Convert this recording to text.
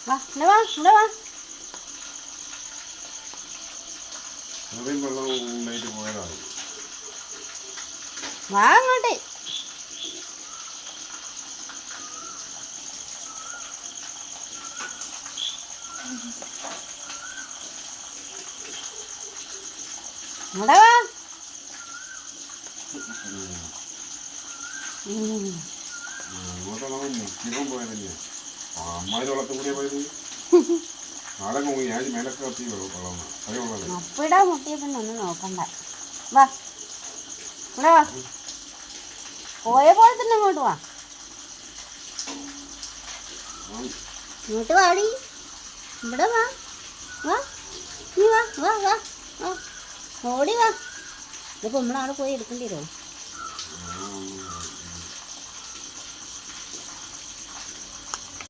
വാ ഇവിടെ വാ ഇവിടെ വാ. വാ അങ്ങോട്ട്. ഇവിടെ വാ. അപ്പിടാ മുട്ടിയ പിന്നെ ഒന്നും നോക്കണ്ട. വാ ഇവിടെ വാ. പോയ പോലെ തന്നെ അങ്ങോട്ട് വാ. ഇങ്ങോട്ട് വാടി. ഇവിടെ വാ. വാ നീ വാ വാ വാ വാ. ഓടി വാ. ഇതിപ്പോൾ നമ്മളവിടെ പോയി എടുക്കേണ്ടി വരുമോ?